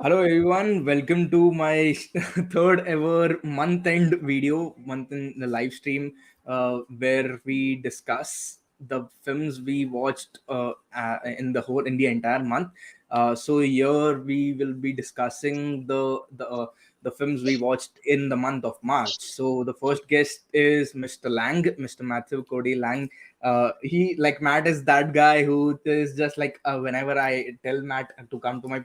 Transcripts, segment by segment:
Hello everyone, welcome to my third ever month in the live stream where we discuss the films we watched in the entire month. So here we will be discussing the films we watched in the month of March. So the first guest is Mr. Lang, Mr. Matthew Cody Lang. He like Matt is that guy who is just like whenever I tell Matt to come to my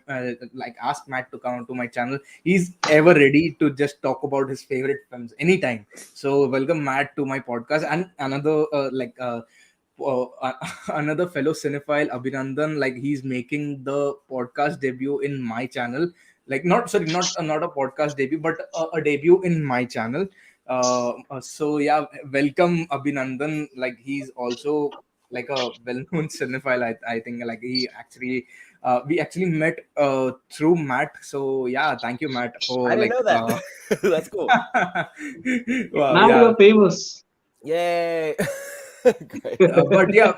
like ask Matt to come to my channel, he's ever ready to just talk about his favorite films anytime. So welcome Matt to my podcast and another another fellow cinephile Abhinandan, like he's making the podcast debut in my channel, like not a podcast debut but a debut in my channel. So yeah, welcome Abhinandan. Like he's also like a well-known cinephile. I think like he actually we actually met through Matt. So yeah, thank you Matt I for didn't like know that. That's cool. wow, Now yeah. you're famous. Yay. Great. But yeah,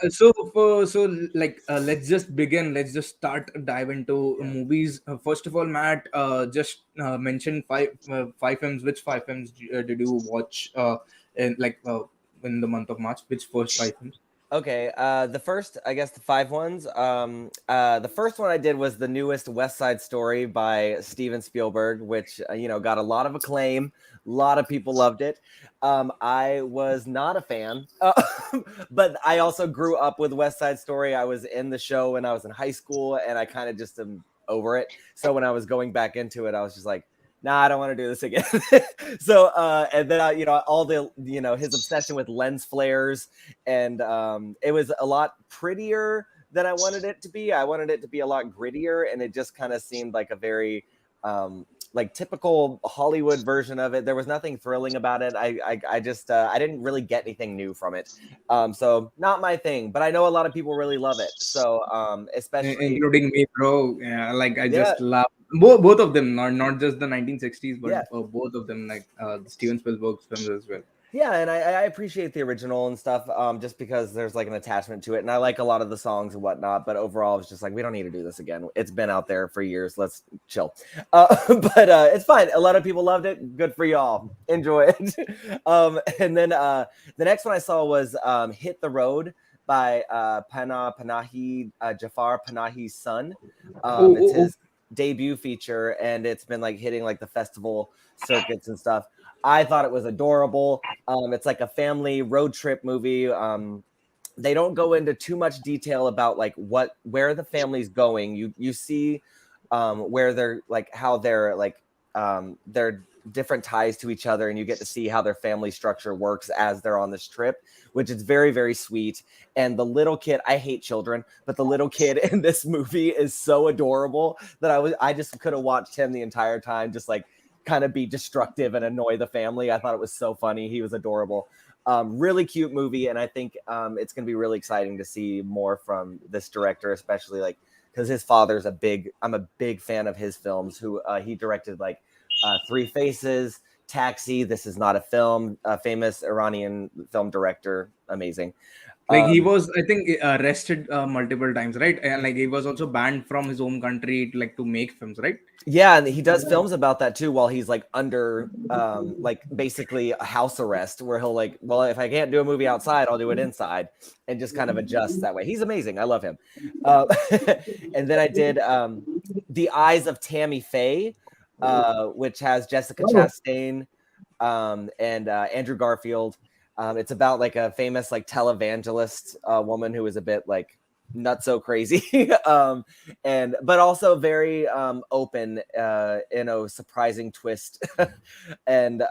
let's just begin. Let's just start dive into Yeah. movies. First of all, Matt, just mention five films. Which five films did you watch in in the month of March? Which first five films? Okay. The first, I guess, the five ones. The first one I did was the newest West Side Story by Steven Spielberg, which got a lot of acclaim. A lot of people loved it. I was not a fan, but I also grew up with West Side Story. I was in the show when I was in high school, and I kind of just am over it. So when I was going back into it, I was just like, nah, I don't want to do this again. So, and then, all the, his obsession with lens flares, and it was a lot prettier than I wanted it to be. I wanted it to be a lot grittier, and it just kind of seemed like a very, like typical Hollywood version of it. There was nothing thrilling about it. I just, I didn't really get anything new from it. So not my thing, but I know a lot of people really love it. So, especially, Including me, bro. Yeah, like I yeah, just love both of them. Not just the 1960s, but yeah. both of them, like the Steven Spielberg's films as well. Yeah, and I appreciate the original and stuff, just because there's like an attachment to it, and I like a lot of the songs and whatnot. But overall, it's just like we don't need to do this again. It's been out there for years. Let's chill. But it's fine. A lot of people loved it. Good for y'all. Enjoy it. And then the next one I saw was "Hit the Road" by Panahi Jafar Panahi's son. Oh, It's oh, oh. his debut feature, and it's been like hitting like the festival circuits and stuff. I thought it was adorable. It's like a family road trip movie. They don't go into too much detail about like where the family's going. You see where they're like how they're like their different ties to each other, and you get to see how their family structure works as they're on this trip, which is very, very sweet. And the little kid, I hate children, but the little kid in this movie is so adorable that I just could have watched him the entire time, just like kind of be destructive and annoy the family. I thought it was so funny. He was adorable. Really cute movie, and I think it's going to be really exciting to see more from this director, especially like because his father's I'm a big fan of his films. Who he directed like Three Faces, Taxi, This Is Not a Film, famous Iranian film director, amazing. Like he was, I think, arrested multiple times, right? And like he was also banned from his home country, like to make films, right? Yeah, and he does films about that too while he's like under like basically a house arrest where he'll like, well, if I can't do a movie outside, I'll do it inside and just kind of adjust that way. He's amazing. I love him. Uh, and then I did The Eyes of Tammy Faye, which has Jessica Chastain and Andrew Garfield. It's about like a famous like televangelist woman who is a bit like not so crazy and but also very open in a surprising twist. And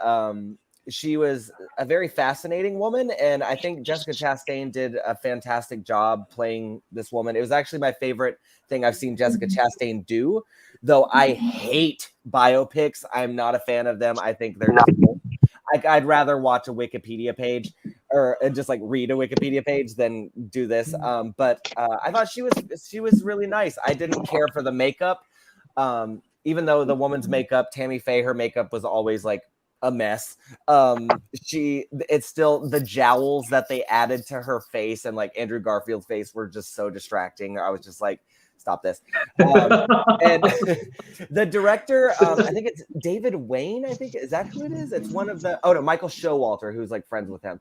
she was a very fascinating woman, and I think Jessica Chastain did a fantastic job playing this woman. It was actually my favorite thing I've seen Jessica Chastain do, though I hate biopics. I'm not a fan of them. I think they're I'd rather watch a Wikipedia page or just like read a Wikipedia page than do this. But I thought she was really nice. I didn't care for the makeup, even though the woman's makeup, Tammy Faye, her makeup was always like a mess. It's still the jowls that they added to her face and like Andrew Garfield's face were just so distracting. I was just like, stop this. And the director, I think it's David Wayne. I think, is that who it is? It's one of the, oh no, Michael Showalter, who's like friends with him.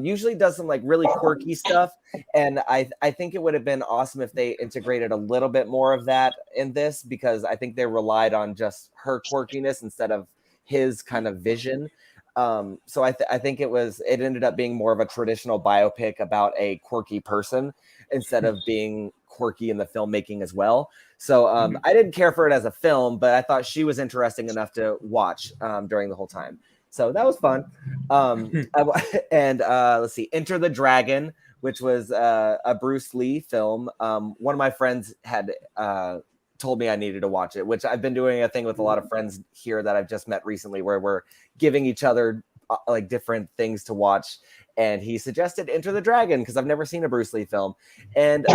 Usually does some like really quirky stuff, and I think it would have been awesome if they integrated a little bit more of that in this, because I think they relied on just her quirkiness instead of his kind of vision. So I think it ended up being more of a traditional biopic about a quirky person instead of being quirky in the filmmaking as well. So I didn't care for it as a film, but I thought she was interesting enough to watch during the whole time. So that was fun. And let's see, Enter the Dragon, which was a Bruce Lee film. One of my friends had told me I needed to watch it, which I've been doing a thing with a lot of friends here that I've just met recently, where we're giving each other like different things to watch. And he suggested Enter the Dragon because I've never seen a Bruce Lee film. And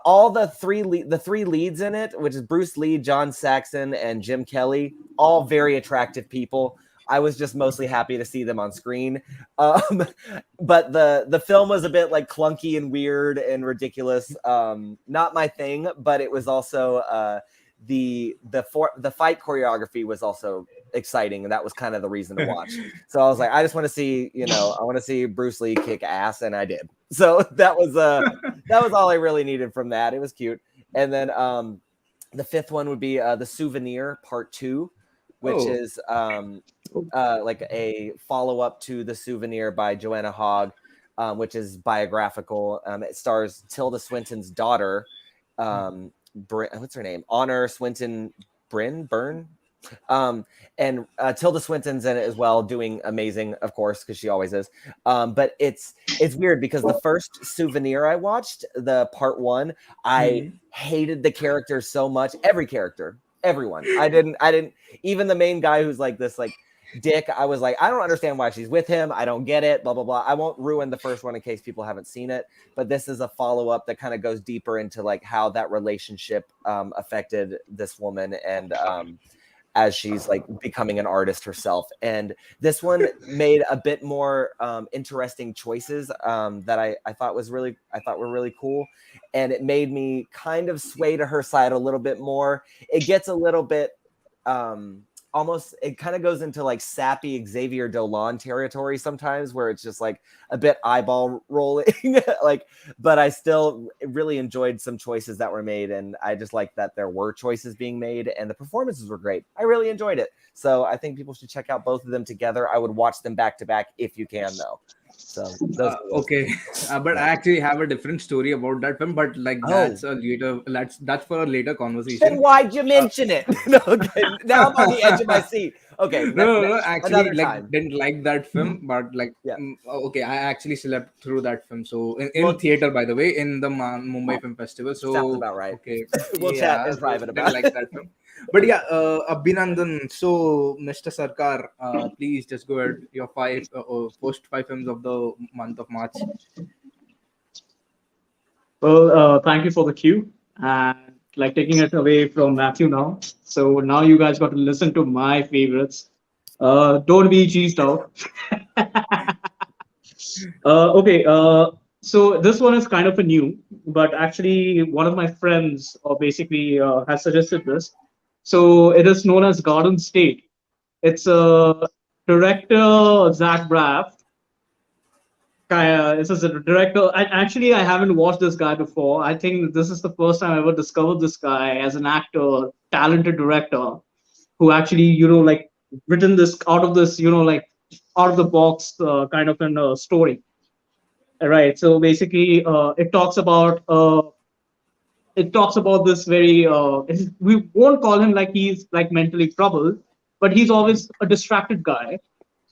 all the three leads in it, which is Bruce Lee, John Saxon, and Jim Kelly, all very attractive people. I was just mostly happy to see them on screen. But the film was a bit like clunky and weird and ridiculous. Not my thing, but it was also the fight choreography was also exciting, and that was kind of the reason to watch. So I was like, I just want to see, I want to see Bruce Lee kick ass, and I did. So that was all I really needed from that. It was cute. And then the fifth one would be the Souvenir Part Two, which is like a follow-up to The Souvenir by Joanna Hogg, which is biographical. It stars Tilda Swinton's daughter, what's her name? Honor Swinton Byrne. And Tilda Swinton's in it as well, doing amazing, of course, because she always is. But it's weird because the first Souvenir I watched, the part one, I hated the characters so much. Everyone. I didn't even the main guy who's like this like dick. I was like, I don't understand why she's with him. I don't get it. Blah blah blah. I won't ruin the first one in case people haven't seen it, but this is a follow-up that kind of goes deeper into like how that relationship affected this woman and as she's like becoming an artist herself. And this one made a bit more interesting choices that I thought were really cool. And it made me kind of sway to her side a little bit more. It gets a little bit almost, it kind of goes into like sappy Xavier Dolan territory sometimes, where it's just like a bit eyeball rolling, like, but I still really enjoyed some choices that were made. And I just like that there were choices being made and the performances were great. I really enjoyed it. So I think people should check out both of them together. I would watch them back to back if you can though. So okay, but I actually have a different story about that film, but like that's for a later conversation. Then why'd you mention it? No, okay. Now I'm on the edge of my seat. Okay, no, actually, like didn't like that film, but like okay, I actually slept through that film. So in theater, by the way, in the Mumbai Film Festival. So sounds about right. Okay, we'll chat in private about like that film. But yeah, Abhinandan, so Mr. Sarkar, please just go ahead. Your first five films of the month of March. Well, thank you for the cue, and like taking it away from Matthew now. So now you guys got to listen to my favorites. Don't be cheesed out. Okay, so this one is kind of a new, but actually one of my friends basically has suggested this. So it is known as Garden State. It's a director, Zach Braff. This is a director. Actually, I haven't watched this guy before. I think this is the first time I ever discovered this guy as an actor, talented director, who actually, like written this out of this, like out of the box kind of a story. Right. So basically, it talks about this very. We won't call him like he's like mentally troubled, but he's always a distracted guy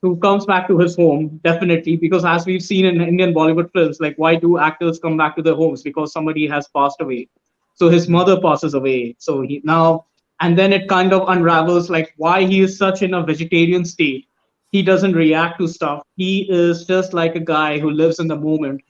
who comes back to his home, definitely, because as we've seen in Indian Bollywood films, like why do actors come back to their homes? Because somebody has passed away. So his mother passes away. So he now, and then it kind of unravels like why he is such in a vegetarian state. He doesn't react to stuff. He is just like a guy who lives in the moment.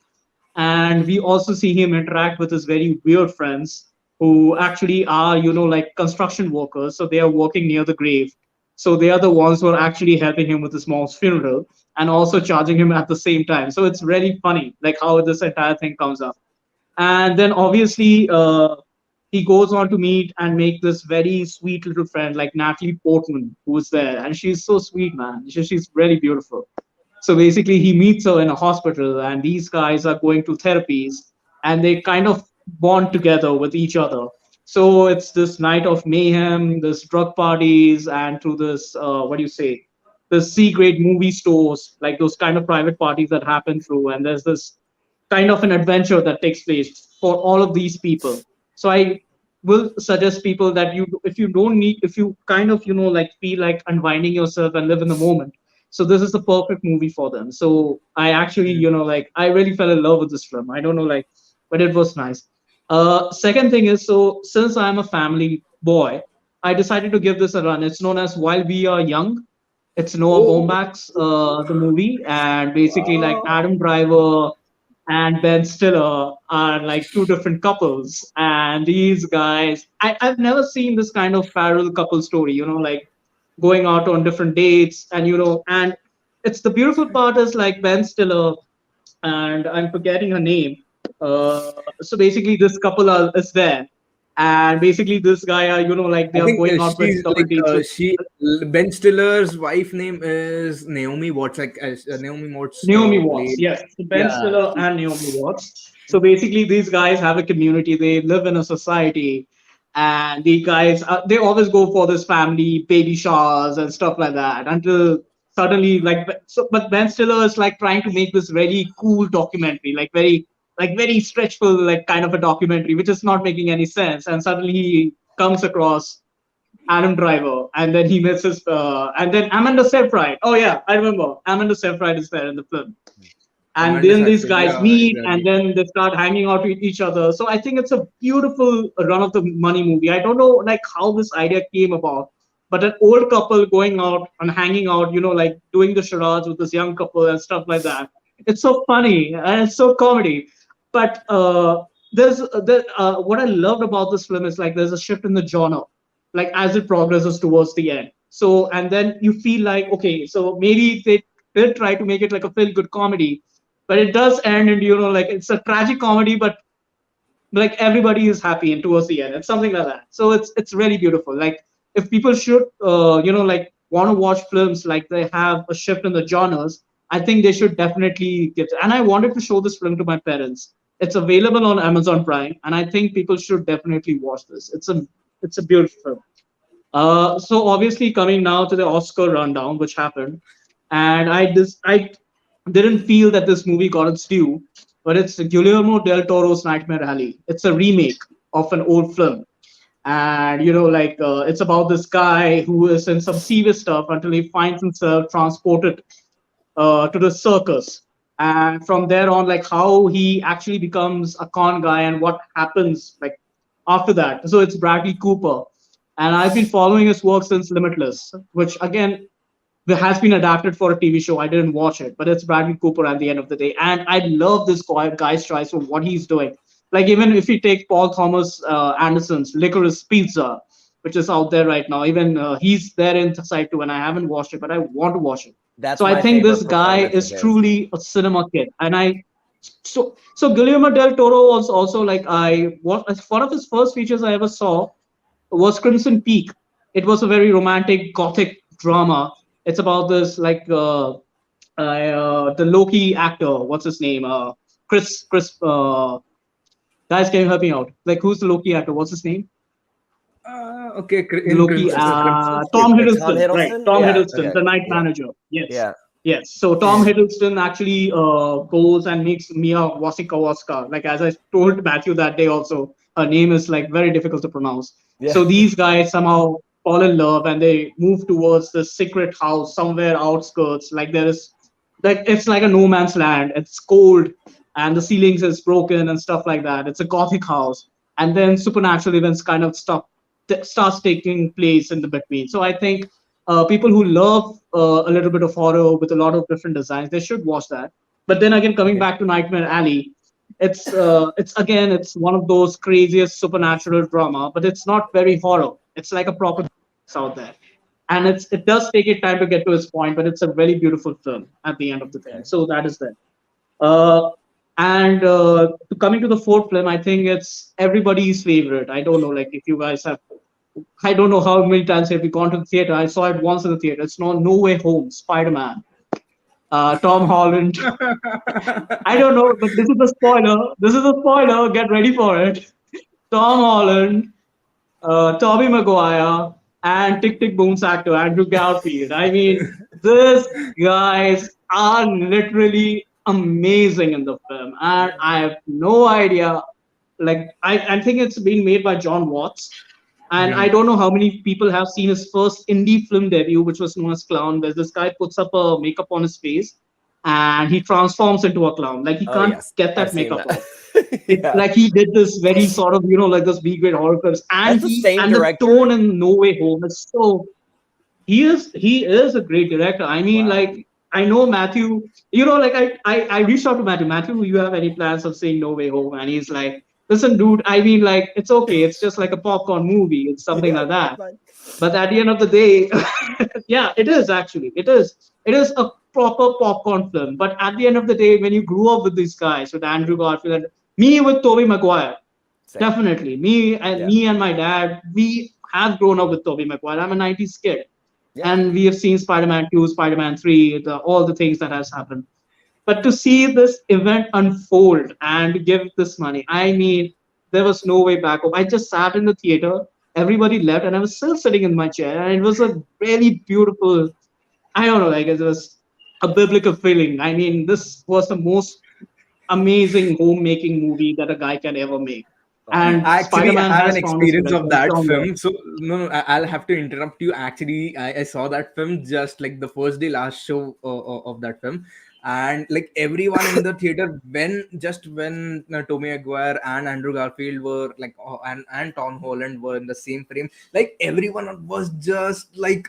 And we also see him interact with his very weird friends who actually are, like construction workers. So they are working near the grave. So they are the ones who are actually helping him with his mom's funeral and also charging him at the same time. So it's really funny, like how this entire thing comes up. And then obviously, he goes on to meet and make this very sweet little friend like Natalie Portman, who is there, and she's so sweet, man. She's really beautiful. So basically, he meets her in a hospital, and these guys are going to therapies, and they kind of bond together with each other. So it's this night of mayhem, this drug parties, and through this, what do you say, the C-grade movie stores, like those kind of private parties that happen through, and there's this kind of an adventure that takes place for all of these people. So I will suggest people that if you don't need, if you kind of, like feel like unwinding yourself and live in the moment, so this is the perfect movie for them. So I actually, like I really fell in love with this film. I don't know, like, but it was nice. Second thing is, so since I'm a family boy, I decided to give this a run. It's known as While We Are Young. It's Noah Oh, Baumbach's the movie, and basically like wow. Adam Driver and Ben Stiller are like two different couples, and these guys, I've never seen this kind of parallel couple story. Like going out on different dates, and and it's the beautiful part is like Ben Stiller and I'm forgetting her name. So basically, this couple is there, and basically this guy are like they I are think going out with she's double like dates with Ben Stiller's wife name is Naomi Watts. Like Naomi Watts Naomi Watts. played. Yes, so Ben Yeah, Stiller and Naomi Watts. So basically, these guys have a community. They live in a society, and the guys they always go for this family baby showers and stuff like that. Until suddenly, like, so, but Ben Stiller is like trying to make this very cool documentary, like very stretchful, like kind of a documentary, which is not making any sense. And suddenly he comes across Adam Driver, and then he meets his, and then Amanda Seyfried. Oh yeah, I remember. Amanda Seyfried is there in the film, and Amanda then these Seyfried. guys Yeah, meet, and exactly. then they start hanging out with each other. So I think it's a beautiful run of the money movie. I don't know like how this idea came about, but an old couple going out and hanging out, like doing the charades with this young couple and stuff like that. It's so funny and it's so comedy, but what I loved about this film is like there's a shift in the genre like as it progresses towards the end. So and then you feel like okay, so maybe they did try to make it like a feel good comedy, but it does end and like it's a tragic comedy, but like everybody is happy and towards the end. It's something like that. So it's really beautiful. Like if people should like want to watch films like they have a shift in the genres, I think they should definitely get it. And I wanted to show this film to my parents. It's available on Amazon Prime, and I think people should definitely watch this. It's a beautiful film. So obviously coming now to the Oscar rundown, which happened, and I didn't feel that this movie got its due, but it's Guillermo del Toro's Nightmare Alley. It's a remake of an old film, and like it's about this guy who is in some serious stuff until he finds himself transported to the circus, and from there on, like how he actually becomes a con guy and what happens like after that. So it's Bradley Cooper, and I've been following his work since Limitless, which again has been adapted for a TV show. I didn't watch it, but it's Bradley Cooper at the end of the day, and I love this guy's choice for what he's doing. Like even if you take Paul Thomas Anderson's Licorice Pizza, which is out there right now, even he's there in side two, and I haven't watched it, but I want to watch it. That's So I my think favorite this guy performance of is his. truly a cinema kid, and so Guillermo del Toro was also like one of his first features I ever saw was Crimson Peak. It was a very romantic gothic drama. It's about this like the Loki actor. What's his name? Chris. Guys, can you help me out? Like, who's the Loki actor? What's his name? Okay, The Loki. Crimson Tom State. Tom Hiddleston. Right. Hiddleston? Tom Yeah. Hiddleston, Okay. the Night Yeah. Manager. Yes. Yeah. Yes. So Tom Hiddleston actually goes and makes Mia Wasikowska. Like as I told Matthew that day, also her name is like very difficult to pronounce. Yeah. So these guys somehow fall in love and they move towards the secret house somewhere outskirts. Like there is, like it's like a no man's land. It's cold and the ceilings is broken and stuff like that. It's a gothic house, and then supernatural events kind of stuff starts taking place in the between. So I think people who love a little bit of horror with a lot of different designs, they should watch that. But then again, coming Okay. back to Nightmare Alley, it's again it's one of those craziest supernatural drama, but it's not very horror. It's like a proper out there, and it does take it time to get to its point, but it's a very beautiful film at the end of the day. Okay. So that is that. Uh, And coming to the fourth film, I think it's everybody's favorite. I don't know, like if you guys have, I don't know how many times have you gone to the theater. I saw it once in the theater. It's No Way Home, Spider-Man, Tom Holland. I don't know, but this is a spoiler. This is a spoiler. Get ready for it. Tom Holland, Tobey Maguire, and Tick Tick Boom's actor Andrew Garfield. I mean, these guys are literally amazing in the film, and I have no idea. Like, I think it's being made by John Watts, and I Hmm. don't know how many people have seen his first indie film debut, which was known as Clown, where this guy puts up a makeup on his face and he transforms into a clown. Like he Oh can't yes, get I've that seen makeup that. off. It's Yeah, like he did this very sort of, like this B grade horror films, that's and the same the tone director. in No Way Home is so. He is a great director. I mean, Wow. like I know Matthew. Like I reached out to Matthew. Matthew, you have any plans of seeing No Way Home? And he's like, listen, dude. I mean, like it's okay. It's just like a popcorn movie. It's something Yeah, like that's that. fine. But at the end of the day, yeah, it is actually. It is. It is a proper popcorn film. But at the end of the day, when you grew up with these guys, with Andrew Garfield and me with Tobey Maguire, Same. definitely me and Yeah, my dad, we have grown up with Tobey Maguire. I'm a '90s kid, yeah. and we have seen Spider-Man 2, Spider-Man 3, all the things that has happened. But to see this event unfold and give this money, I mean, there was no way back home. I just sat in the theater, everybody left, and I was still sitting in my chair, and it was a really beautiful. I don't know, like it was a biblical feeling. I mean, this was the most amazing homemaking movie that a guy can ever make. Oh, And Actually, I Spider-Man have an has found his experience of presence that down there. film. So no, no, I'll have to interrupt you. Actually, I saw that film just like the first day last show of that film, and like everyone in the theater when Tommy Aguirre and Andrew Garfield were like and Tom Holland were in the same frame, like everyone was just like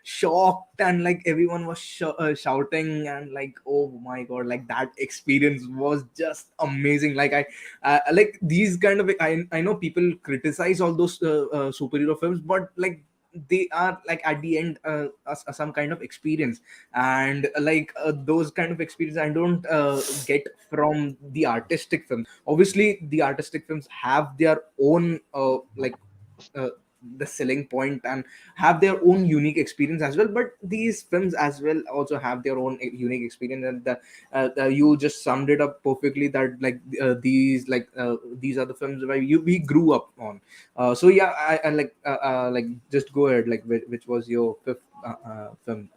shocked, and like everyone was shouting, and like, oh my god, like that experience was just amazing. Like like these kind of, I know people criticize all those superhero films, but like they are like at the end some kind of experience, and like those kind of experience I don't get from the artistic films. Obviously the artistic films have their own uh, the selling point and have their own unique experience as well, but these films as well also have their own unique experience. And you just summed it up perfectly, that like these are the films where we grew up on. So yeah, I like just go ahead, like which was your fifth film?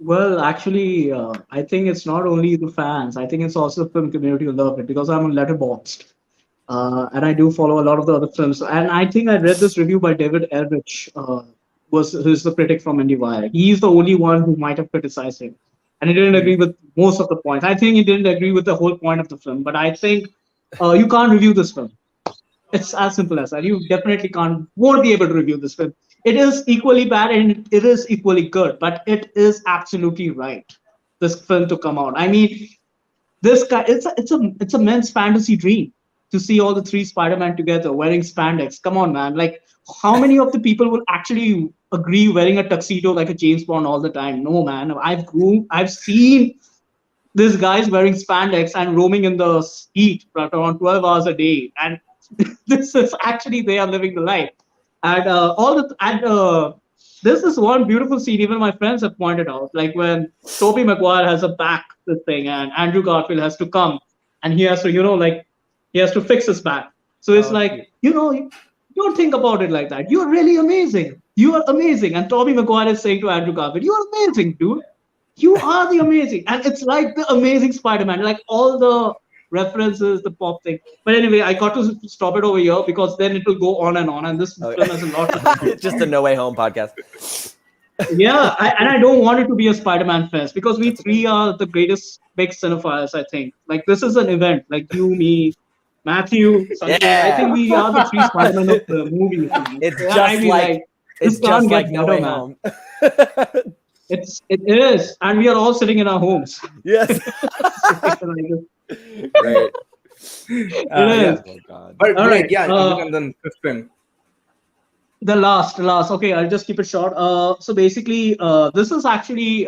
Well, actually, I think it's not only the fans. I think it's also the film community who love it because I'm on Letterboxd, and I do follow a lot of the other films. And I think I read this review by David Ehrlich, who's the critic from IndieWire. He's the only one who might have criticized him, and he didn't Hmm. agree with most of the points. I think he didn't agree with the whole point of the film. But I think you can't review this film. It's as simple as that. You definitely won't be able to review this film. It is equally bad and it is equally good, but it is absolutely right. This film to come out. I mean, this guy, it's a men's fantasy dream to see all the three Spider-Man together wearing spandex. Come on, man! Like, how many of the people will actually agree wearing a tuxedo like a James Bond all the time? No, man. I've seen this guy's wearing spandex and roaming in the heat for around 12 hours a day, and this is actually they are living the life. And this is one beautiful scene. Even my friends have pointed out, like when Tobey Maguire has a back this thing, and Andrew Garfield has to come, and he has to, like he has to fix his back. So it's like, Okay. don't think about it like that. You're really amazing. You are amazing. And Tobey Maguire is saying to Andrew Garfield, "You are amazing, dude. You are the amazing." And it's like the amazing Spider-Man, like all the references, the pop thing. But anyway, I got to stop it over here because then it will go on, and this okay. film has a lot to talk It's just a about. No Way Home podcast. Yeah, and I don't want it to be a Spider-Man fest because we That's okay. three are the greatest big cinephiles, I think. Like this is an event, like you, me, Matthew, Sanket. I think Yeah, we are the three Spider-Man of the movie. it's Yeah, I just mean, like like this it's can't just get like No better, Way man. Home. It is, and we are all sitting in our homes. Yes. Right. It Yeah, is. Oh God. but All like right. yeah, Abhinandan, fifth film. The last. Okay, I'll just keep it short. So basically, this is actually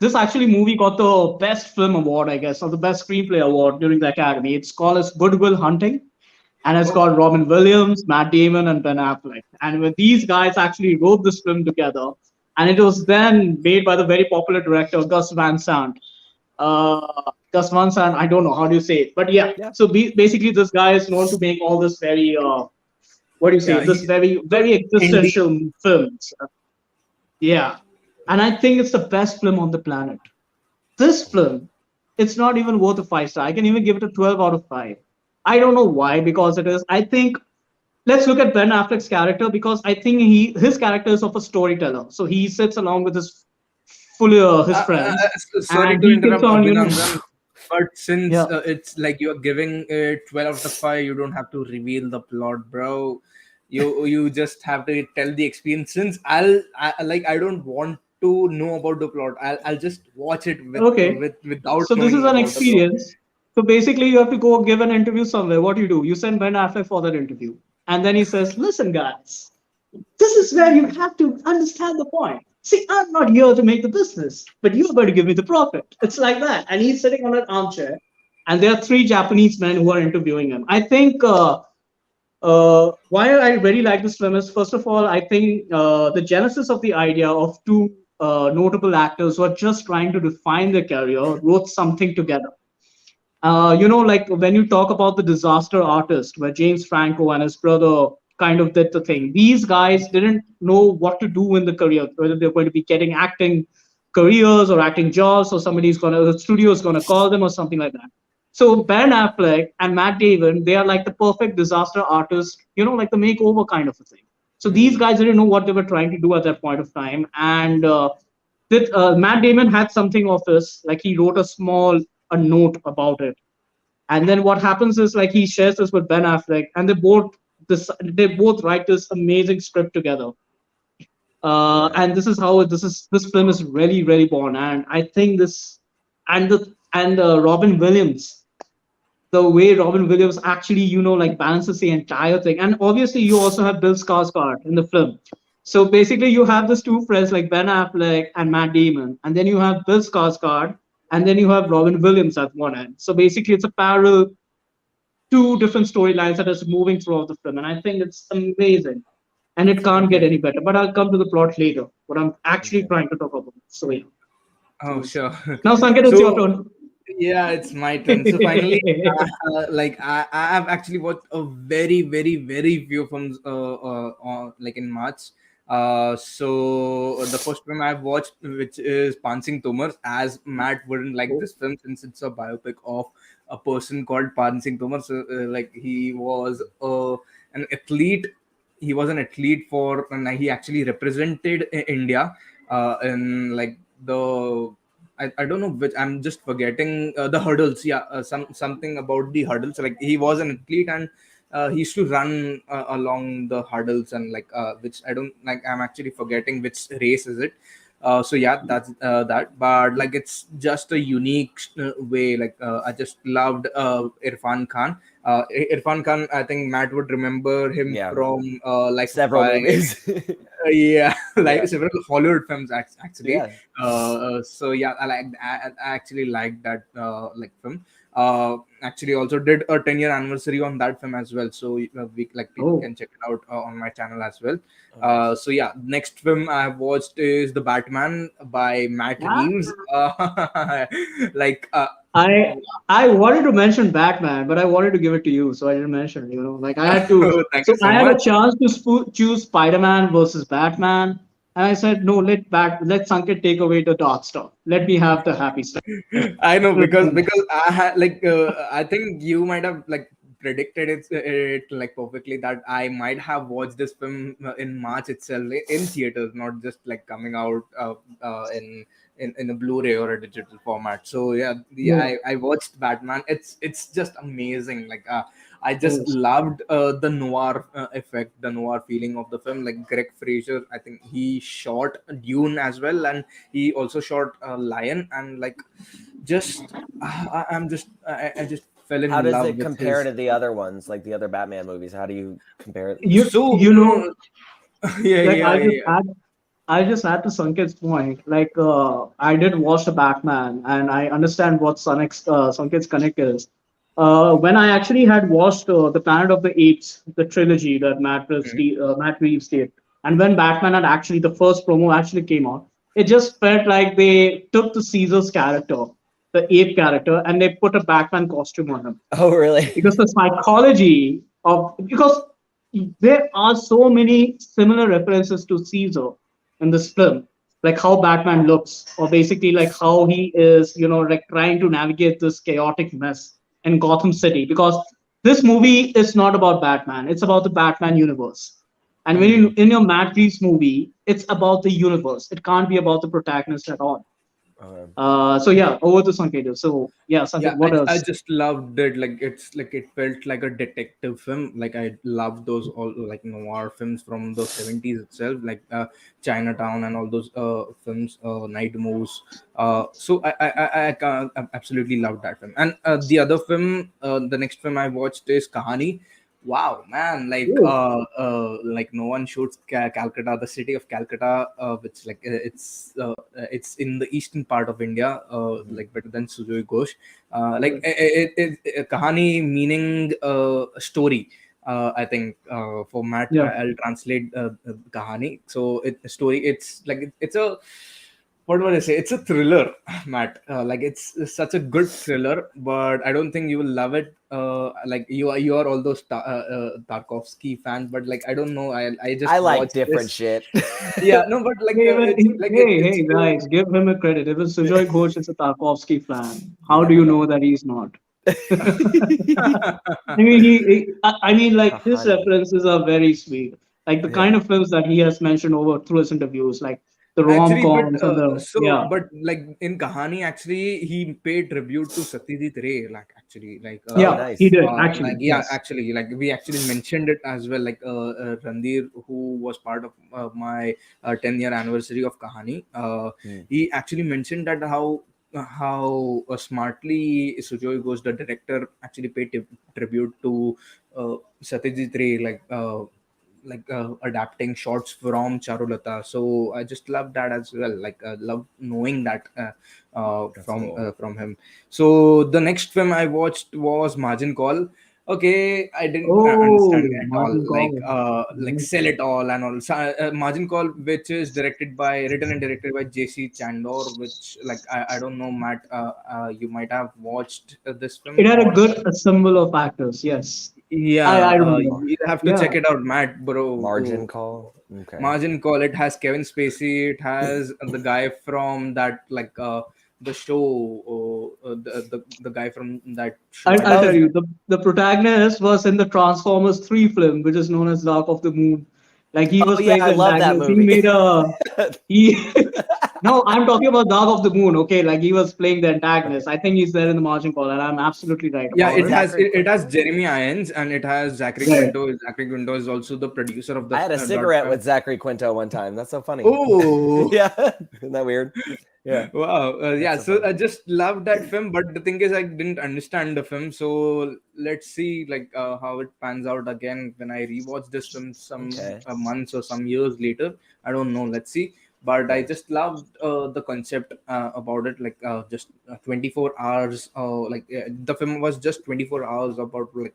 this actually movie got the best film award, I guess, or the best screenplay award during the Academy. It's called as Good Will Hunting, and it's Oh, got Robin Williams, Matt Damon, and Ben Affleck. And when these guys actually wrote this film together, and it was then made by the very popular director Gus Van Sant. Gus Van Sant, I don't know how do you say it, but yeah. Yeah. So basically, this guy is known to make all this very what do you say? yeah, This he very the very indie. existential films. Yeah, and I think it's the best film on the planet. This film, it's not even worth a 5 star. I can even give it a 12 out of 5. I don't know why, because it is. I think let's look at Ben Affleck's character because I think his character is of a storyteller. So he sits along with his friends, Sorry and to he keeps interrupt, on Abhinandan, but since yeah. it's like you're giving it 12 out of 5, you don't have to reveal the plot, bro. You just have to tell the experience. Since I don't want to know about the plot. I'll just watch it Okay, without so this is knowing an about the plot. experience. So basically, you have to go give an interview somewhere. What do? You send Ben Affleck for that interview, and then he says, "Listen, guys, this is where you have to understand the point. See, I'm not here to make the business, but you're going to give me the profit." It's like that. And he's sitting on an armchair, and there are three Japanese men who are interviewing him. I think why I really like this film is, first of all, I think the genesis of the idea of two notable actors who are just trying to define their career wrote something together. Like when you talk about the disaster artist, where James Franco and his brother kind of did the thing. These guys didn't know what to do in the career, whether they're going to be getting acting careers or acting jobs, or the studio is gonna call them or something like that. So Ben Affleck and Matt Damon, they are like the perfect disaster artists, like the makeover kind of a thing. So these Hmm. guys didn't know what they were trying to do at that point of time, and Matt Damon had something of this, like he wrote a note about it, and then what happens is like he shares this with Ben Affleck, and they both write this amazing script together. Yeah. And this is how this film is really really born, and I think this and Robin Williams, the way Robin Williams actually, like balances the entire thing. And obviously, you also have Bill Skarsgård in the film. So basically, you have these two friends like Ben Affleck and Matt Damon, and then you have Bill Skarsgård, and then you have Robin Williams at one end. So basically, it's a parallel, two different storylines that is moving throughout the film, and I think it's amazing. And it can't get Okay. any better. But I'll come to the plot later. What I'm actually Okay. trying to talk about. So yeah. Oh, sure. Now, Sanket, it's your So turn. yeah, it's my turn. So finally, I have actually watched a very, very, very few films like in March. So the first film I've watched, which is Pansing Tomar, as Matt wouldn't like this film since it's a biopic of a person called Pansing Tomar. So like he was an athlete. He was an athlete for, and he actually represented India in like the I don't know which, I'm just forgetting the hurdles. Yeah, something about the hurdles. Like he was an athlete and he used to run along the hurdles and like which I don't like. I'm actually forgetting which race is it. So yeah, that's that. But like it's just a unique way. Like I just loved Irfan Khan. Irfan Khan. I think Matt would remember him Yeah. from Life of Several Pi. movies. Yeah, like Yeah. several Hollywood films actually. Yeah. So yeah, I actually like that like film. Actually also did a 10-year anniversary on that film as well. So we like people Oh, can check it out on my channel as well. Oh, nice. So yeah, next film I have watched is The Batman by Matt yeah. Reeves. Like I I wanted to mention Batman, but I wanted to give it to you, so I didn't mention it. Like I had to. thank you So so I had a much. chance to choose Spider-Man versus Batman, and I said no. Let Sanket take away the dark stuff. Let me have the happy stuff. I know because I had like I think you might have like predicted it like perfectly that I might have watched this film in March itself in theaters, not just like coming out in a Blu-ray or a digital format. So yeah, Yeah. I watched Batman. It's just amazing. Like I just Yes. loved the noir effect, the noir feeling of the film. Like Greg Fraser, I think he shot Dune as well, and he also shot Lion, and like just I just fell How in does love it with compare his. to the other ones, like the other Batman movies? How do you compare it? You So you know yeah, like yeah, I'll just yeah. add I just add to Sanket's point. Like, I did watch the Batman, and I understand what Sanket's connect is. When I actually had watched the Planet of the Apes, the trilogy that Mhm. Matt Reeves did, and when Batman had actually the first promo actually came out, it just felt like they took the Caesar's character, the ape character, and they put a Batman costume on him Oh, really? because the psychology of because there are so many similar references to Caesar in this film, like how Batman looks, or basically like how he is, like trying to navigate this chaotic mess in Gotham City. Because this movie is not about Batman; it's about the Batman universe. And when Mhm. in your Matt Reeves movie, it's about the universe. It can't be about the protagonist at all. Um, So yeah, over to Sanket. So yeah, Sanket, Yeah, what I else? just loved it. Like it's like it felt like a detective film. Like I loved those all like noir films from the 70s itself, like Chinatown and all those films, Night Moves. I absolutely loved that film. And the other film, the next film I watched is Kahani. Wow, man! Like no one shoots Calcutta, the city of Calcutta, which like it's in the eastern part of India, mhm. like better than Sujoi Ghosh. Kahani meaning story. I think for Matt, Yeah. I'll translate Kahani. So story. It's like it's a what would I say? It's a thriller, Matt. Like it's such a good thriller, but I don't think you will love it. Like you are all those Tarkovsky fans, but like I don't know. I I just like watched different this. shit. Yeah, no, but like Hey, it's like it's hey, guys, give him a credit. If it's Sujoy Ghosh is a Tarkovsky fan, You how do never you know. know that he's not? I mean, I mean, like his Kahani. references are very sweet. Like the kind Yeah. of films that he has mentioned over through his interviews, like the rom Actually, but coms and the so, yeah, but like in Kahani, actually, he paid tribute to Satyajit Ray. Like actually, Oh, yeah, he nice. did like actually. yeah, Yes. actually, like we actually mentioned it as well. Like Randir, who was part of my 10-year anniversary of Kahani, Hmm. he actually mentioned that how smartly Sujoy Ghosh, the director, actually paid tribute to Satyajit Ray. Like adapting shots from Charulata. So I just love that as well. Like love knowing that That's cool. from him. So the next film I watched was Margin Call. Okay, I didn't understand Oh, at all. Martin Call. Like sell it all and all. So, Margin Call, which is written and directed by J.C. Chandor, which like I don't know, Matt. You might have watched this It film had a or good assemble of actors. Yes, yeah. I remember. Mar- You have to Yeah. check it out, Matt, bro. margin Oh, call. Okay. Margin Call. It has Kevin Spacey. It has the guy from that the show. The guy from that show. I I'll don't tell Oh, you, the protagonist was in the Transformers 3 film, which is known as Dark of the Moon. Like he oh was yeah, playing I the love that antagonist. He movie. made he no, I'm talking about Dark of the Moon. Okay, like he was playing the Okay. antagonist. I think he's there in the margin call, and I'm absolutely right Yeah, Is about it it. has Zachary it has Quinto? Jeremy Irons and it has Zachary Right. Quinto. Zachary Quinto is also the producer of the I had a cigarette with Zachary Quinto one time. That's so funny. Oh. Yeah, isn't that weird? Yeah, Wow. that's Yeah. so So funny. I just loved that film, but the thing is, I didn't understand the film. So let's see, like, how it pans out again when I rewatch this film some Okay. months or some years later. I don't know. Let's see. But I Yeah. just loved the concept about it, like just 24 hours. The film was just 24 hours about like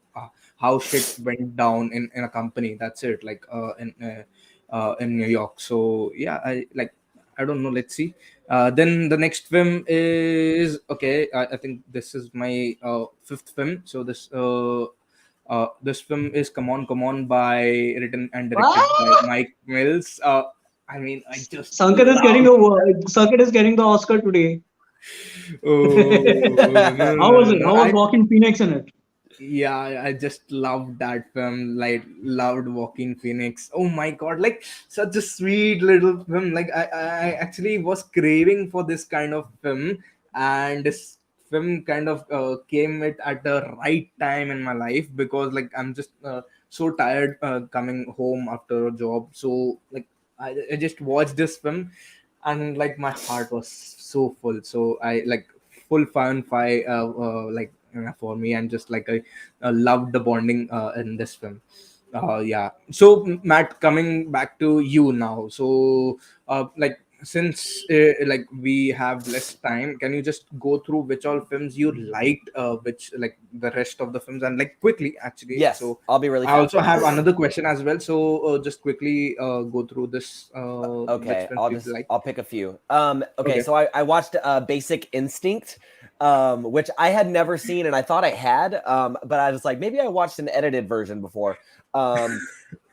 how shit went down in a company. That's it. Like in New York. So yeah, I don't know. Let's see. Then the next film is okay. I think this is my fifth film. So this film is Come On by written and directed by Ah! Mike Mills. I mean, I just Sanket love. Sanket is getting the Oscar today. Oh no, How no, was no, it? no! How was Walking Phoenix in it? Yeah, I just loved that film. Like loved Walking Phoenix. Oh my god, like such a sweet little film. Like I actually was craving for this kind of film, and this film kind of came it at the right time in my life because like I'm just so tired coming home after a job. So like I just watched this film, and like my heart was so full. So I like full fun fight for me, and just like I loved the bonding in this film. Yeah. So, Matt, coming back to you now. So, like, since like we have less time, can you just go through which all films you liked, which like the rest of the films, and like quickly actually. Yes, So, I'll be really I fast. also have another question as well. So, just quickly go through this. Which Okay, films you like? I'll pick a few. Okay, Okay. so I watched Basic Instinct, which I had never seen, and I thought I had, but I was like, maybe I watched an edited version before,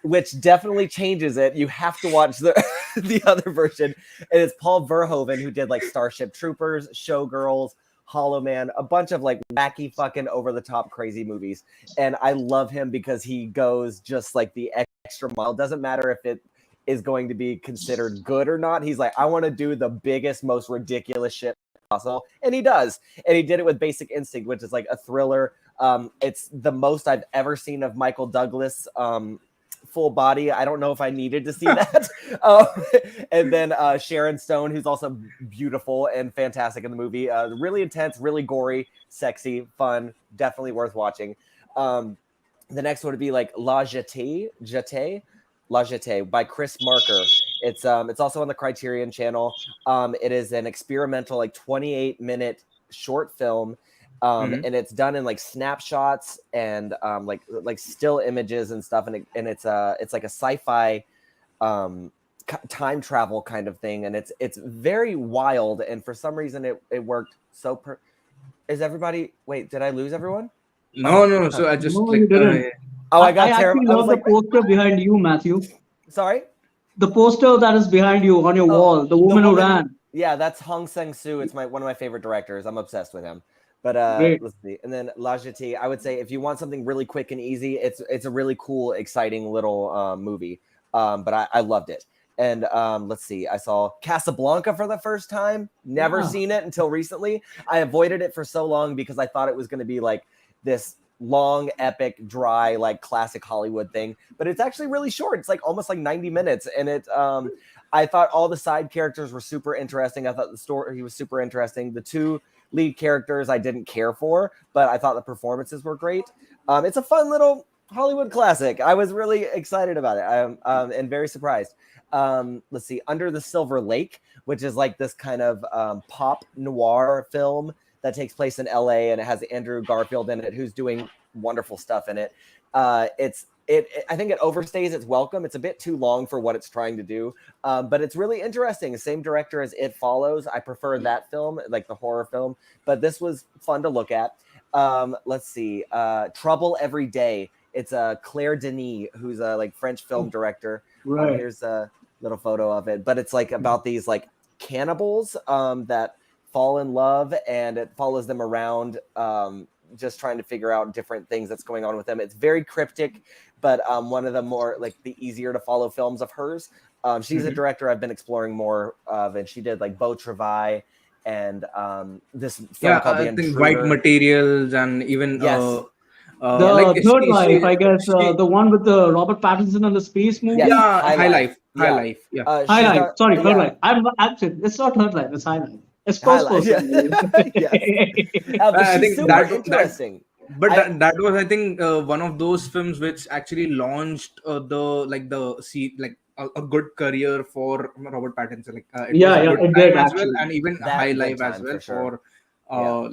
which definitely changes it. You have to watch the the other version. And it's Paul Verhoeven, who did like Starship Troopers, Showgirls, Hollow Man, a bunch of like wacky fucking over the top crazy movies. And I love him because he goes just like the extra mile. Doesn't matter if it is going to be considered good or not. He's like, I want to do the biggest, most ridiculous shit possible. And he does. And he did it with Basic Instinct, which is like a thriller. It's the most I've ever seen of Michael Douglas full body. I don't know if I needed to see that. And then Sharon Stone, who's also beautiful and fantastic in the movie. Really intense, really gory, sexy, fun, definitely worth watching. The next one would be like La Jetée by Chris Marker. It's also on the Criterion Channel. It is an experimental like 28-minute short film. And it's done in like snapshots and like still images and stuff, and it's like a sci-fi time travel kind of thing, and it's very wild, and for some reason it worked so. Is everybody? Wait, did I lose everyone? No, no. So I just No, you like didn't. Oh, I I got terrible. actually I was love the like, poster behind you, Matthew. sorry. The poster that is behind you on your wall, the woman who ran. Yeah, that's Hong Sang-soo. It's one of my favorite directors. I'm obsessed with him. But Great. let's see. And then La Jetée, I would say if you want something really quick and easy, it's a really cool, exciting little movie. But I loved it. And let's see. I saw Casablanca for the first time. Never seen it until recently. I avoided it for so long because I thought it was going to be like this long, epic, dry, like classic Hollywood thing. But it's actually really short. It's like almost like 90 minutes. And I thought all the side characters were super interesting. I thought the story was super interesting. The two lead characters I didn't care for, but I thought the performances were great. It's a fun little Hollywood classic. I was really excited about it. And very surprised. Let's see, Under the Silver Lake, which is like this kind of pop noir film that takes place in LA, and it has Andrew Garfield in it, who's doing wonderful stuff in it. I think it overstays its welcome. It's a bit too long for what it's trying to do, but it's really interesting. Same director as It Follows. I prefer that film, like the horror film, but this was fun to look at. Let's see, Trouble Every Day. It's Claire Denis, who's a like French film director. Right. Here's a little photo of it, but it's like about these like cannibals that fall in love, and it follows them around, just trying to figure out different things that's going on with them. It's very cryptic, but one of the more like the easier to follow films of hers. She's a director I've been exploring more of, and she did like Beau Travail and this film called The I think Intruder. White Materials, and even Yes. The like Third Life, I guess, she- the one with the Robert Pattinson and the space movie. Yes. yeah, High High Life. Life, High Yeah. Life, yeah. High Life. Sorry, Third yeah. Life. I'm actually, it's not Third Life, it's High Life. It's High first Life, person. But I she's think super that interesting. but that was, I think, one of those films which actually launched a good career for Robert Pattinson. Like it was a Yeah, good it time did as well, actually. and even That High good Life as time, well for sure.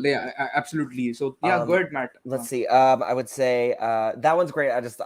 yeah, absolutely. So yeah, go ahead, Matt. Let's see. I would say that one's great. I just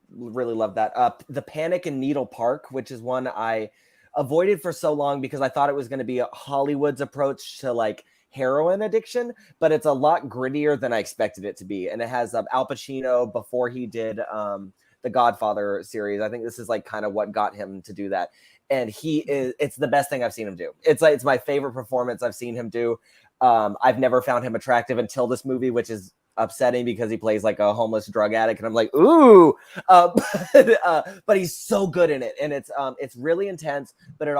really love that. The Panic in Needle Park, which is one I avoided for so long because I thought it was going to be a Hollywood's approach to like heroin addiction, but it's a lot grittier than I expected it to be. And it has Al Pacino before he did the Godfather series. I think this is like kind of what got him to do that. And it's the best thing I've seen him do. It's my favorite performance I've seen him do. I've never found him attractive until this movie, which is upsetting because he plays like a homeless drug addict, and I'm like, ooh, but he's so good in it, and it's really intense, but it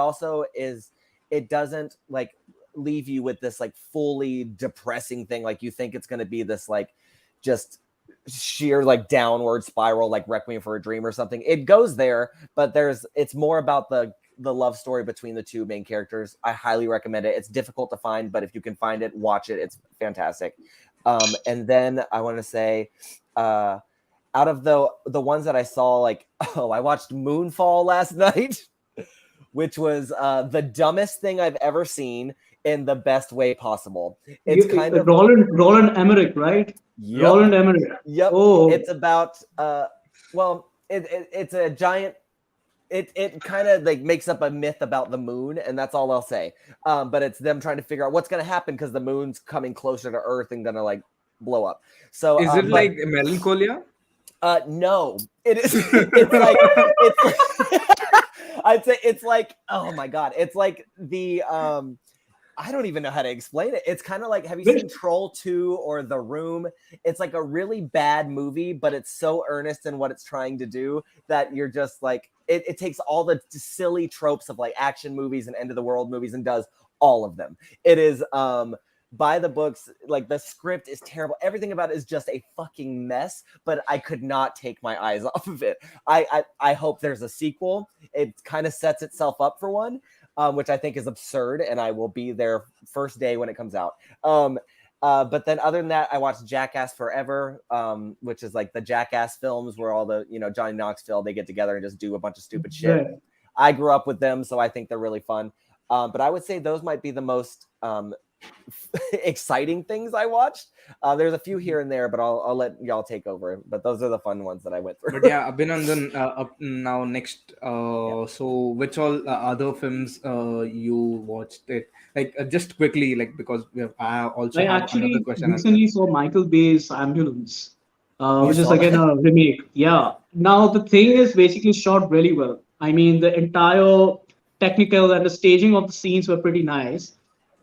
doesn't like leave you with this like fully depressing thing, like you think it's going to be this like just sheer like downward spiral, like Requiem for a Dream or something. It goes there, but it's more about the love story between the two main characters. I highly recommend it. It's difficult to find, but if you can find it, watch it. It's fantastic. And then I want to say out of the ones that I saw, like, I watched Moonfall last night, which was the dumbest thing I've ever seen in the best way possible. It's kind of Roland Emmerich, right? Yep. Roland Emmerich. Yep. Oh. It's about it's a giant. It kind of like makes up a myth about the moon, and that's all I'll say. But it's them trying to figure out what's going to happen because the moon's coming closer to Earth and going to like blow up. So is it like Melancholia? No, it is. It's like I'd say it's like, oh my god, it's like the I don't even know how to explain it. It's kind of like, have you seen Troll 2 or The Room? It's like a really bad movie, but it's so earnest in what it's trying to do that you're just like, it takes all the silly tropes of like action movies and end of the world movies and does all of them. It is by the books, like the script is terrible. Everything about it is just a fucking mess, but I could not take my eyes off of it. I hope there's a sequel. It kind of sets itself up for one. Which I think is absurd, and I will be there first day when it comes out. But then other than that, I watched Jackass Forever, which is like the Jackass films where all the, Johnny Knoxville, they get together and just do a bunch of stupid shit. Yeah. I grew up with them, so I think they're really fun. But I would say those might be the most exciting things I watched. There's a few here and there, but I'll let y'all take over. But those are the fun ones that I went through. But yeah, Abhinandan, up now next. So which all other films you watched it? Like just quickly, like because I also I have actually another question as well. recently saw Michael Bay's Ambulance, which is saw again a remake. Yeah. Now the thing is basically shot really well. I mean, the entire technical and the staging of the scenes were pretty nice.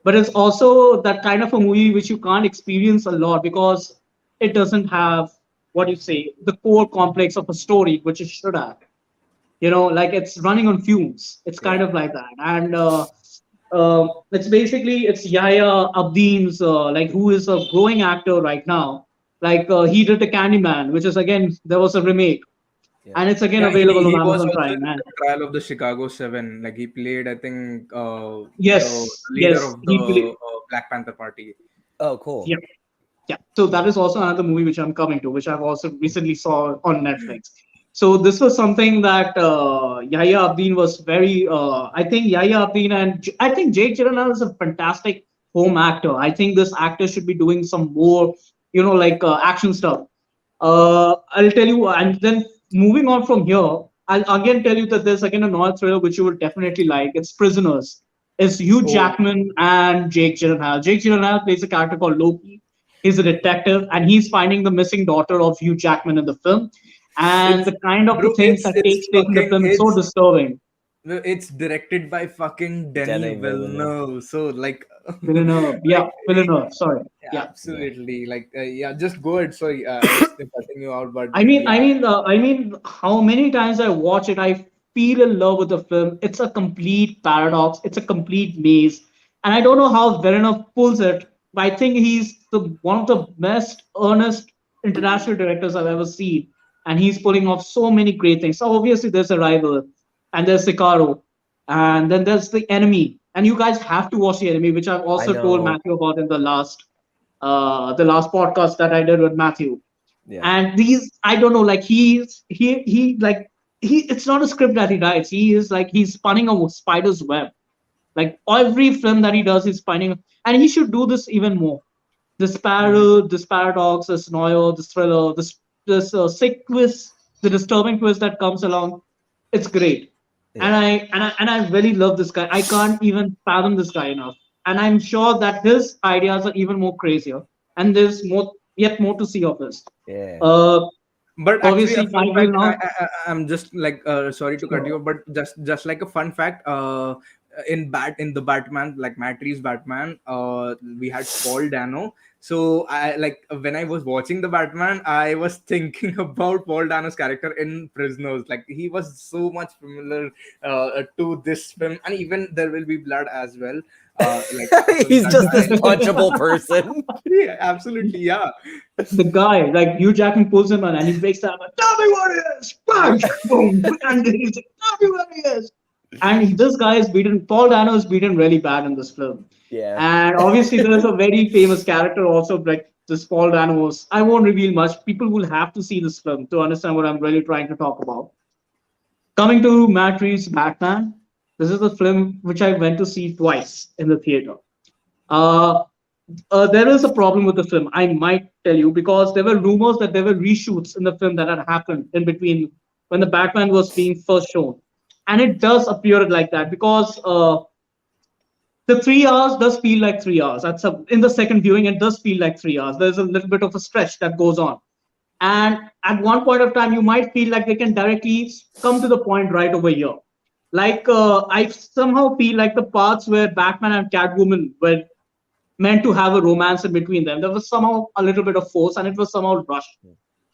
But it's also that kind of a movie which you can't experience a lot because it doesn't have what you say the core complex of a story which it should have. Like it's running on fumes. It's kind of like that, and it's basically it's Yahya Abdin's like who is a growing actor right now. Like he did the Candyman, which is again there was a remake, and it's again Yeah, available he on was Amazon also in Prime. And the trial of the Chicago Seven. Like he played, I think, the yes, leader yes, of he the played. Black Panther Party. Oh, cool. Yeah. Yeah, so that is also another movie which I'm coming to, which I've also recently saw on Netflix. So this was something that Yahya Abdin was very. I think Yahya Abdin and I think Jake Gyllenhaal is a fantastic home actor. I think this actor should be doing some more, like action stuff. I'll tell you, and then moving on from here, I'll again tell you that there's again a noir thriller which you will definitely like. It's Prisoners. It's Hugh Oh, Jackman and Jake Gyllenhaal. Jake Gyllenhaal plays a character called Loki. He's a detective, and he's finding the missing daughter of Hugh Jackman in the film. And it's the kind of the bro. things that takes place in the film is so disturbing. It's directed by fucking Denis Denis Villeneuve. Villeneuve. So like, Villeneuve, like yeah, Villeneuve. Sorry, yeah, yeah. absolutely. Like yeah, just go ahead. Sorry, I was cutting you out, but yeah. I mean, how many times I watch it, I feel in love with the film. It's a complete paradox. It's a complete maze, and I don't know how Villeneuve pulls it. But I think he's the one of the best earnest international directors I've ever seen, and he's pulling off so many great things. So obviously, there's Arrival, and there's Sicario, and then there's The Enemy. And you guys have to watch The Enemy, which I've I also told know. Matthew about in the last podcast that I did with Matthew. Yeah. And these I don't know, like he like he it's not a script that he writes. He is like he's spinning a spider's web. Like every film that he does, he's finding, and he should do this even more. This paradox, this noir, this thriller, this sick twist, the disturbing twist that comes along, it's great. And Yeah. I really love this guy. I can't even fathom this guy enough. And I'm sure that his ideas are even more crazier. And there's yet more to see of this. Yeah. Uh, But actually, a obviously, I fun will fact. not. I'm just like sorry to cut you, off, but just like a fun fact. In the Batman, like Matt Reeves Batman, we had Paul Dano. So I like when I was watching the Batman, I was thinking about Paul Dano's character in Prisoners. Like he was so much familiar to this film, and even There Will Be Blood as well. Like so He's that's just this why. punchable person. Yeah, absolutely, yeah. The guy, like Hugh Jackman pulls him on and he wakes up, like, tell me what it is! Bang! Boom! And then he's like, tell me what it is! And this guy is beaten, Paul Dano is beaten really bad in this film. Yeah. And obviously, there's a very famous character also, like this Paul Danos. I won't reveal much. People will have to see this film to understand what I'm really trying to talk about. Coming to Matt Reeves' Batman, this is the film which I went to see twice in the theater. Uh, there is a problem with the film, I might tell you, because there were rumors that there were reshoots in the film that had happened in between when the Batman was being first shown. And it does appear like that because the 3 hours does feel like 3 hours. In the second viewing, it does feel like 3 hours. There's a little bit of a stretch that goes on. And at one point of time, you might feel like they can directly come to the point right over here. Like, I somehow feel like the parts where Batman and Catwoman were meant to have a romance in between them, there was somehow a little bit of force and it was somehow rushed.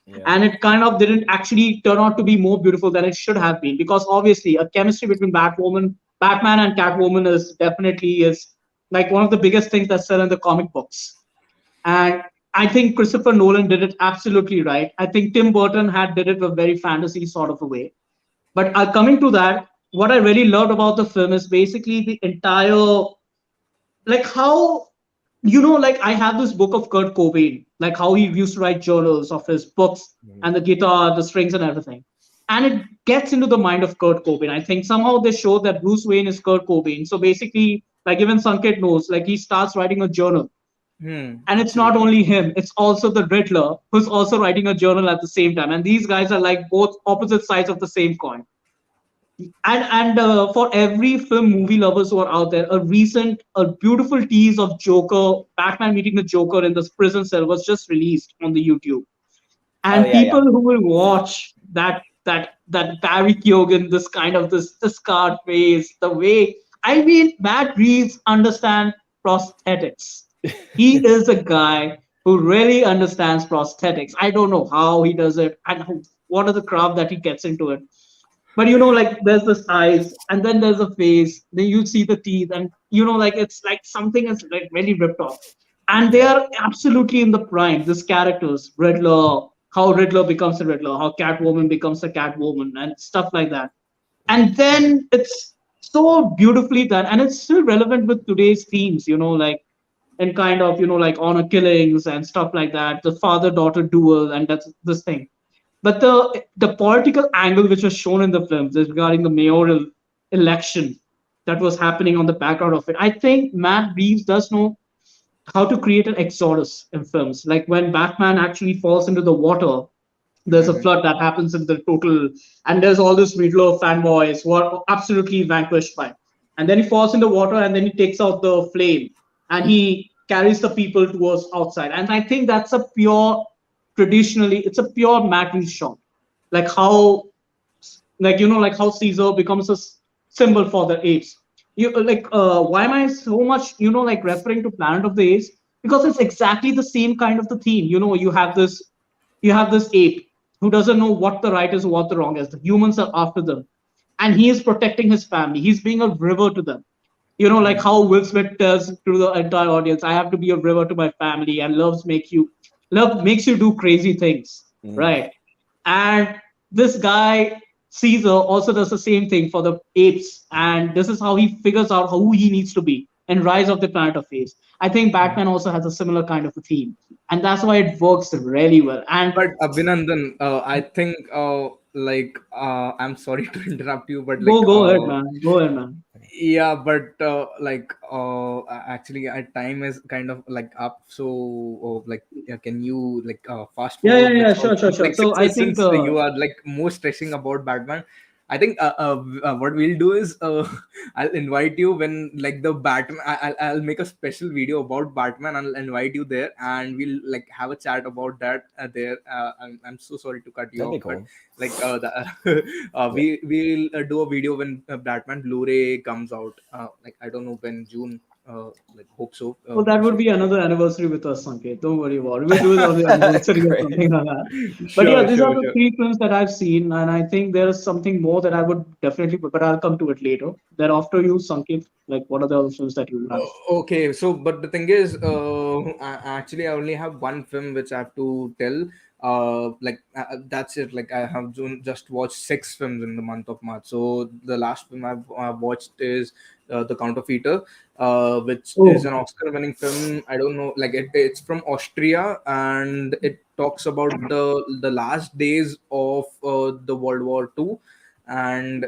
Yeah. And it kind of didn't actually turn out to be more beautiful than it should have been, because obviously a chemistry between Batman and Catwoman is like one of the biggest things that sell in the comic books. And I think Christopher Nolan did it absolutely right. I think Tim Burton did it a very fantasy sort of a way. But coming to that, what I really loved about the film is basically the entire, like how, like I have this book of Kurt Cobain, like how he used to write journals of his books and the guitar, the strings and everything. And it gets into the mind of Kurt Cobain. I think somehow they show that Bruce Wayne is Kurt Cobain. So basically, like even Sanket knows, like he starts writing a journal. And it's not only him, it's also the Riddler who's also writing a journal at the same time. And these guys are like both opposite sides of the same coin. And for every film movie lovers who are out there, a beautiful tease of Batman meeting the Joker in the prison cell was just released on the YouTube. And people who will watch that Barry Keoghan, this kind of this card face, the way, I mean, Matt Reeves understands prosthetics. He is a guy who really understands prosthetics. I don't know how he does it and what are the craft that he gets into it. But like there's the eyes, and then there's a face, then you see the teeth, and like it's like something is like really ripped off. And they are absolutely in the prime. These characters, Riddler, how Riddler becomes a Riddler, how Catwoman becomes a Catwoman, and stuff like that. And then it's so beautifully done, and it's still relevant with today's themes, like and kind of, like honor killings and stuff like that, the father-daughter duel, and that's this thing. But the political angle which was shown in the films is regarding the mayoral election that was happening on the background of it. I think Matt Reeves does know how to create an exodus in films. Like when Batman actually falls into the water, there's a flood that happens in the total, and there's all this Riddler fanboys who are absolutely vanquished by. And then he falls in the water, and then he takes out the flame, and he carries the people towards outside. And I think that's traditionally, it's a pure Matt Reeves shot. Like how, like how Caesar becomes a symbol for the apes. Why am I so much, like referring to Planet of the Apes? Because it's exactly the same kind of the theme. You have this ape who doesn't know what the right is or what the wrong is. The humans are after them, and he is protecting his family. He's being a river to them. Like how Will Smith tells to the entire audience, I have to be a river to my family, and love makes you do crazy things, right? And this guy Caesar also does the same thing for the apes, and this is how he figures out who he needs to be in Rise of the Planet of Apes. I think Batman also has a similar kind of a theme, and that's why it works really well. But Abhinandan, I think I'm sorry to interrupt you, but go ahead, man. Yeah, but actually our time is kind of like up, so can you fast forward? Yeah, sure. So I think since you are like more stressing about Batman, I think what we'll do is I'll invite you when like the Batman. I'll make a special video about Batman. I'll invite you there, and we'll like have a chat about that there. I'm so sorry to cut you off, cool. But we'll do a video when Batman Blu-ray comes out. I don't know when, June. Hope so. Well, that would be another anniversary with us, Sanket. Don't worry about it. We'll do it on the anniversary or something like that. But these are the three films that I've seen, and I think there is something more that I would definitely, but I'll come to it later. Then after you, Sanket, what are the other films that you have? Okay, so but the thing is, actually, I only have one film which I have to tell. That's it. Like I have just watched 6 films in the month of March. So the last film I've watched is The Counterfeiter, which is Oh, an Oscar-winning film. I don't know, like it's from Austria, and it talks about the last days of the World War II, and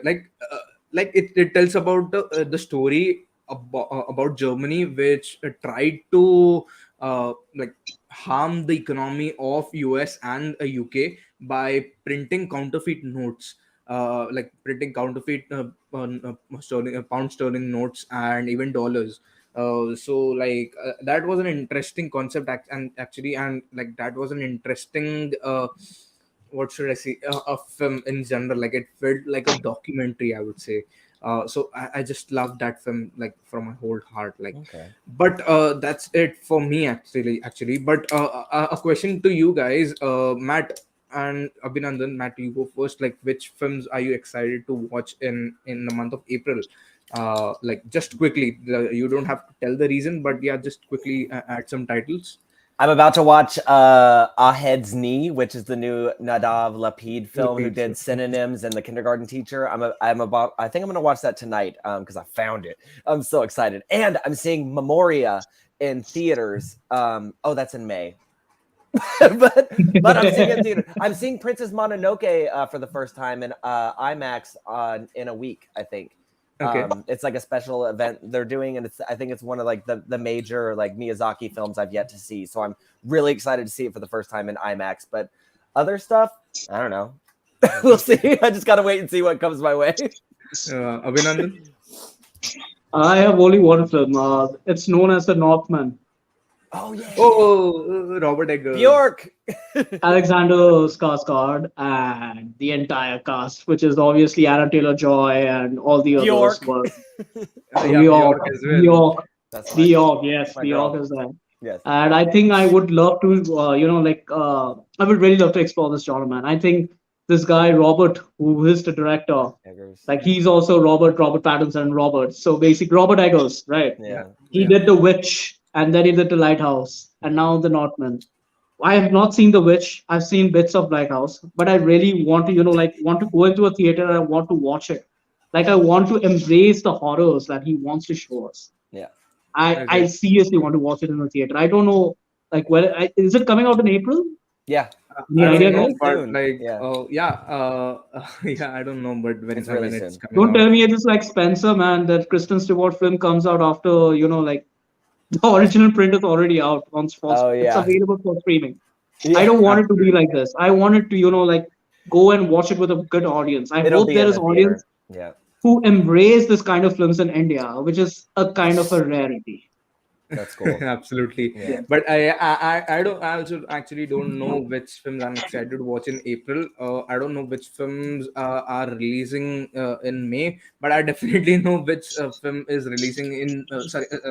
it tells about the story about Germany, which tried to like harm the economy of US and UK by printing counterfeit notes, like printing counterfeit pound sterling notes and even dollars. That was an interesting concept, and actually, and like that was an interesting what should I say, a film in general. Like it felt like a documentary, I would say. I just love that film like from my whole heart. Like, Okay. but that's it for me actually. But a question to you guys, Matt and Abhinandan. Matt, you go first. Like, which films are you excited to watch in the month of April? Like just quickly, you don't have to tell the reason, but yeah, just quickly add some titles. I'm about to watch Ahed's Knee, which is the new Nadav Lapid film who Lapid did film. Synonyms and The Kindergarten Teacher. I think I'm gonna watch that tonight because I found it. I'm so excited. And I'm seeing Memoria in theaters. Oh, that's in May. but I'm seeing it in theater. I'm seeing Princess Mononoke for the first time in IMAX in a week, I think. Okay. It's like a special event they're doing, and I think it's one of like the major like Miyazaki films I've yet to see. So I'm really excited to see it for the first time in IMAX. But other stuff, I don't know. We'll see. I just gotta wait and see what comes my way. Abhinandan. I have only one film. It's known as The Northman. Oh yeah. Oh, Robert Eggers. Bjork. Alexander Skarsgård and the entire cast, which is obviously Anna Taylor-Joy and all the others. Bjork. Were Yeah, Bjork, Bjork as well. Bjork, That's Bjork. Yes, my Bjork girl. is there. Yes. And I think I would love to, I would really love to explore this genre, man. I think this guy Robert, who is the director, Eggers. like he's also Robert Pattinson, Robert. So basically, Robert Eggers, right? Yeah. He Yeah. did The Witch, and then he did The Lighthouse, and now The Northman. I have not seen The Witch. I've seen bits of Lighthouse, but I really want to, want to go into a theater and I want to watch it. Like I want to embrace the horrors that he wants to show us. Yeah. I Okay. seriously want to watch it in the theater. I don't know, like, is it coming out in April? Yeah. Any I idea, don't know, guys? Very but soon. like, Yeah. yeah, I don't know, but It's really when it's soon. coming Don't out. tell me it's like Spencer, man. That Kristen Stewart film comes out after, like the original print is already out Oh it's yeah. available for streaming. I Yeah. don't want it to be Absolutely. like this. I want it to, like go and watch it with a good audience. I It'll hope be there in is the theater. audience Yeah. who embrace this kind of films in India, which is a kind of a rarity. That's cool. Absolutely. Yeah. But I don't, I also actually don't know which films I'm excited to watch in April. I don't know which films are releasing in May, but I definitely know which film is releasing in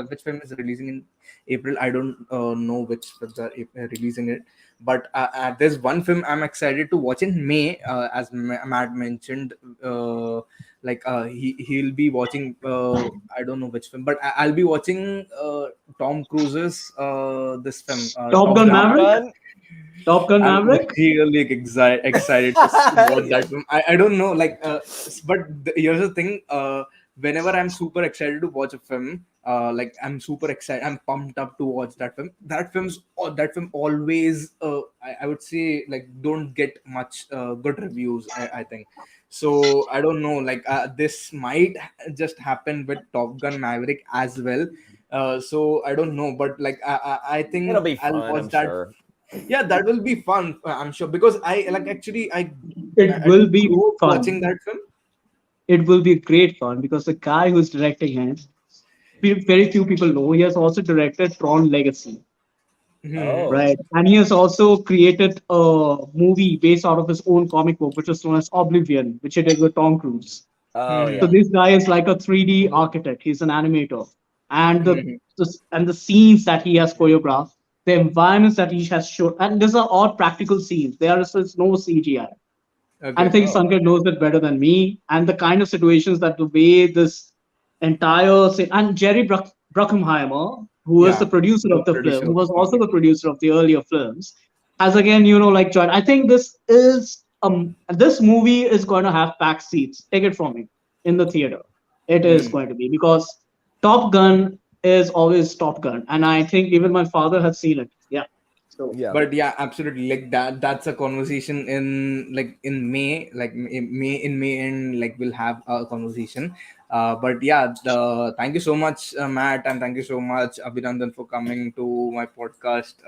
which film is releasing in April. I don't know which films are releasing it, but there's one film I'm excited to watch in May, as Matt mentioned. He'll be watching, I don't know which film, but I'll be watching Tom Cruise's this film, Top Top Gun Gun. Top Maverick? Gun. Top Gun I'm Maverick? really excited to watch Yeah. that film. I don't know, like, here's the thing. Whenever I'm super excited to watch a film, like I'm super excited, I'm pumped up to watch that film. That film always, I would say, like, don't get much good reviews. I think so. I don't know, like, this might just happen with Top Gun Maverick as well. So I don't know, but like I It'll think be I'll fun, watch I'm that. sure. Yeah, that will be fun, I'm sure, because I like actually It I will be grew up watching fun. that film. It will be great fun because the guy who's directing it, very few people know, he has also directed Tron Legacy. Hmm. Oh. Right. And he has also created a movie based out of his own comic book, which is known as Oblivion, which he did with Tom Cruise. Oh Hmm. So yeah. this guy is like a 3D architect. He's an animator. And Hmm. the scenes that he has choreographed, the environments that he has shown, and these are all practical scenes. There is no CGI. And I Okay. think Oh. Sanket knows it better than me. And the kind of situations that the way this entire and Jerry Bruckheimer, who is the Yeah, producer the of the film, producer who of the was film. also the producer of the earlier films, as again, like John, I think this movie is going to have packed seats. Take it from me, in the theater. It is Hmm. going to be, because Top Gun is always Top Gun, and I think even my father has seen it. Yeah. So Yeah. But yeah, absolutely, like that's a conversation in, like, in May, like in May, and like we'll have a conversation. But yeah, thank you so much, Matt, and thank you so much, Abhinandan, for coming to my podcast.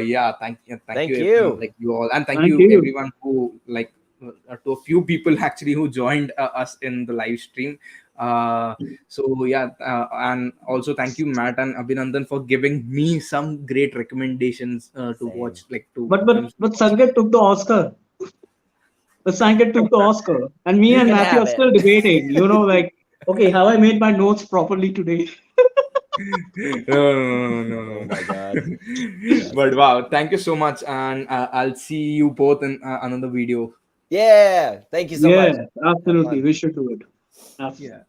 Yeah, thank you, Thank you. like you all, and thank thank you you. everyone who, like, to a few people actually who joined us in the live stream. So yeah, and also thank you, Matt and Abhinandan, for giving me some great recommendations to Same. watch, like to But but films to but watch. Sanket took the Oscar. The Sanket took the Oscar, and me You and can Matthew have are it. still debating. Like, okay, have I made my notes properly today? Oh No. my God. Yes. But wow, thank you so much, and I'll see you both in another video. Yeah. Thank you so Yeah, much. Have absolutely. fun. We should do it. Yeah.